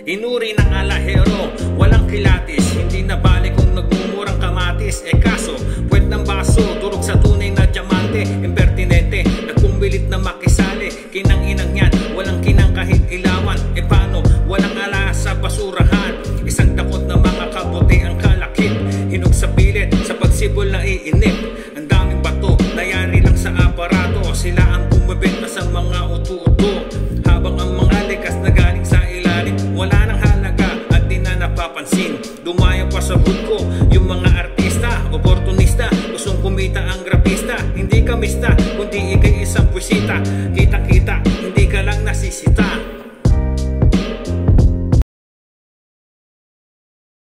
Inuri ng alahero, walang kilatis. Hindi na bale kung nagmumurang kamatis. Kaso, puwet ng baso, durog sa tunay na diamante. Impertinente, nagpumilit na makisali. Kinang-inang yan, walang kinang kahit ilawan. Paano, walang ala sa basurahan. Isang takot na mga kabote ang kalakip. Hinog sa pilit, sa pagsibol na iinip. Ang daming bato, nayari lang sa aparato. Sila ang bumibenta sa mga utu-uto. Habang ang mga likas na galing sa ilalim, wala nang halaga at di na napapansin. Dumayo pa sa hood ko yung mga artista, oportunista, gustong kumita ang grapista. Hindi ka mista, kundi ikay isang pusita. Kita-kita, hindi ka lang nasisita.